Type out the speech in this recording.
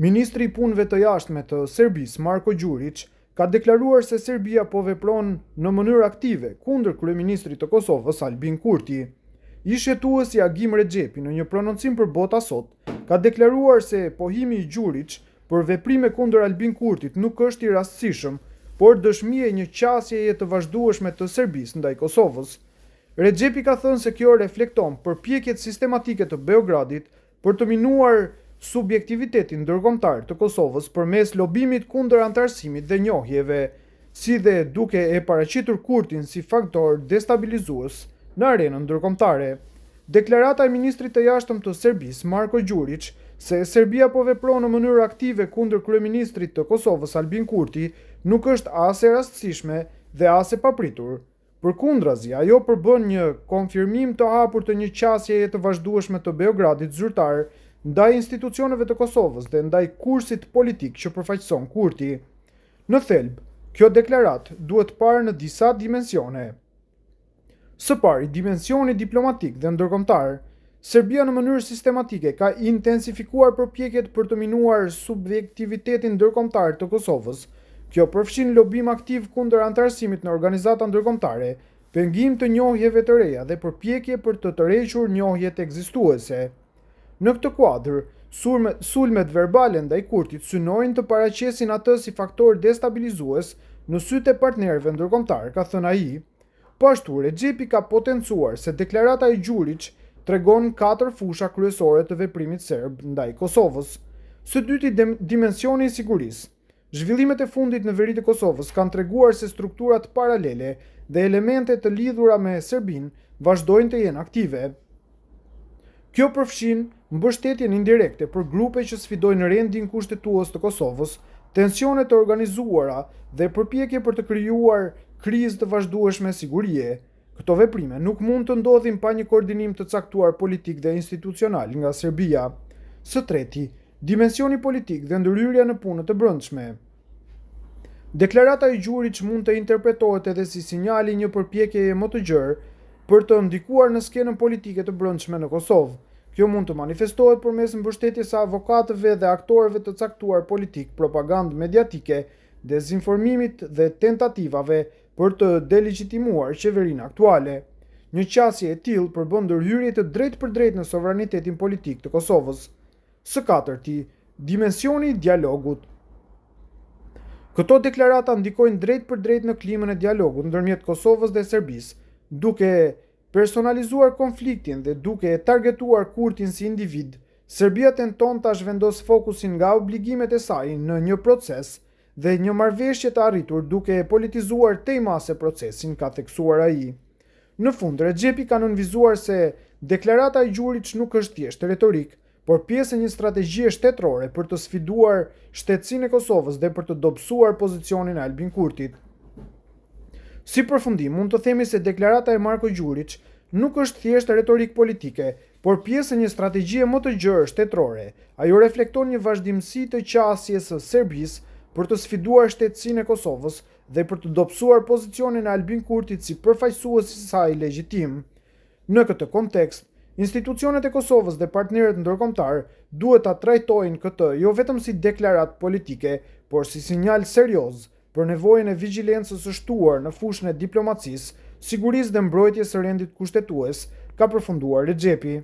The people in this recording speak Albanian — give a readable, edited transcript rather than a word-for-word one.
Ministri i Punëve të Jashtme të Serbisë, Marko Gjurić, ka deklaruar se Serbia po vepron në mënyrë aktive kundër kryeministrit të Kosovës, Albin Kurti. Ish jetuesi Agim Rexhepi në një prononcim për Bota Sot ka deklaruar se pohimi i Gjurić për veprime kundër Albin Kurtit nuk është i rastësishëm, por dëshmi e një qasjeje të vazhdueshme të Serbisë ndaj Kosovës. Rexhepi ka thënë se kjo reflekton përpjekjet sistematike të Beogradit për të minuar subjektivitetin ndërkombëtar të Kosovës përmes lobimit kundër antarësimit dhe njohjeve, si dhe duke e paraqitur Kurtin si faktor destabilizues në arenën ndërkombëtare. Deklarata e ministrit të jashtëm të Serbisë, Marko Gjurić, se Serbia po vepron në mënyrë aktive kundër kryeministrit të Kosovës, Albin Kurti, nuk është as e rastësishme dhe as e papritur. Përkundrazi, ajo përbën një konfirmim të hapur të një qasjeje të vazhdueshme të Beogradit zyrtar ndaj institucioneve të Kosovës dhe ndaj kursit politik që përfaqëson Kurti. Në thelb, kjo deklarat duhet parë në disa dimensione. Së pari, dimensioni diplomatik dhe ndërkombëtar. Serbia në mënyrë sistematike ka intensifikuar përpjekjet për të minuar subjektivitetin ndërkombëtar të Kosovës. Kjo përfshin lobim aktiv kundër antarësimit në organizata ndërkombëtare, pengim të njohjeve të reja dhe përpjekje për të tërhequr njohjet ekzistuese. Në këtë kuadër, sulmet verbale ndaj Kurtit synojnë të paraqesin atë si faktor destabilizues në sytë e partnerëve ndërkombëtar, ka thënë ai. Po ashtu, Rexhepi ka potencuar se deklarata e Gjurić tregon 4 fusha kryesore të veprimit serb ndaj Kosovës. Së dyti, dimensioni i sigurisë. Zhvillimet e fundit në veri të Kosovës kanë treguar se strukturat paralele dhe elemente të lidhura me Serbinë vazhdojnë të jenë aktive. Kjo përfshin mbështetjen indirekte për grupe që sfidojnë rendin kushtetues të Kosovës, tensione të organizuara dhe përpjekje për të krijuar krizë të vazhdueshme sigurie. Këto veprime nuk mund të ndodhin pa një koordinim të caktuar politik dhe institucional nga Serbia. Së treti, dimensioni politik dhe ndërhyrja në punët e brendshme. Deklarata e Gjurić mund të interpretohet edhe si sinjali një përpjekjeje më të gjerë për të ndikuar në skenën politike të brendshme në Kosovë. Kjo mund të manifestohet përmes mbështetjes së avokatëve dhe aktorëve të caktuar politik, propagandë mediatike, dezinformimit dhe tentativave për të delegjitimuar qeverinë aktuale. Një qasje e tillë përbën ndërhyrje të drejtpërdrejtë në sovranitetin politik të Kosovës. Së katërti, dimensioni i dialogut. Këto deklarata ndikojnë drejtpërdrejtë në klimën e dialogut ndërmjet Kosovës dhe Serbisë, duke personalizuar konfliktin dhe duke targetuar Kurtin si individ. Serbia tenton ta zhvendos fokusin nga obligimet e saj në një proces dhe një marrëveshje të arritur duke politizuar tejmase procesin, ka theksuar ai. Në fund, Rexhepi ka nënvizuar se deklarata e Gjurić nuk është thjesht retorik, por pjesë e një strategjie shtetërore për të sfiduar shtetësinë e Kosovës dhe për të dobësuar pozicionin e Albin Kurtit. Si përfundim, mund të themi se deklarata e Marko Gjurić nuk është thjesht retorik politike, por pjesë e një strategjie më të gjerë shtetërore. Ajo reflekton një vazhdimsi të qasjes së Serbisë për të sfiduar shtetësinë e Kosovës dhe për të dobësuar pozicionin e Albin Kurtit si përfaqësues i saj legjitim. Në këtë kontekst, institucionet e Kosovës dhe partnerët ndërkombëtar duhet ta trajtojnë këtë jo vetëm si deklaratë politike, por si sinjal serioz për nevojën e vigjilencës së shtuar në fushën e diplomacisë, sigurisë dhe mbrojtjes së rendit kushtetues, ka përfunduar Rexhepi.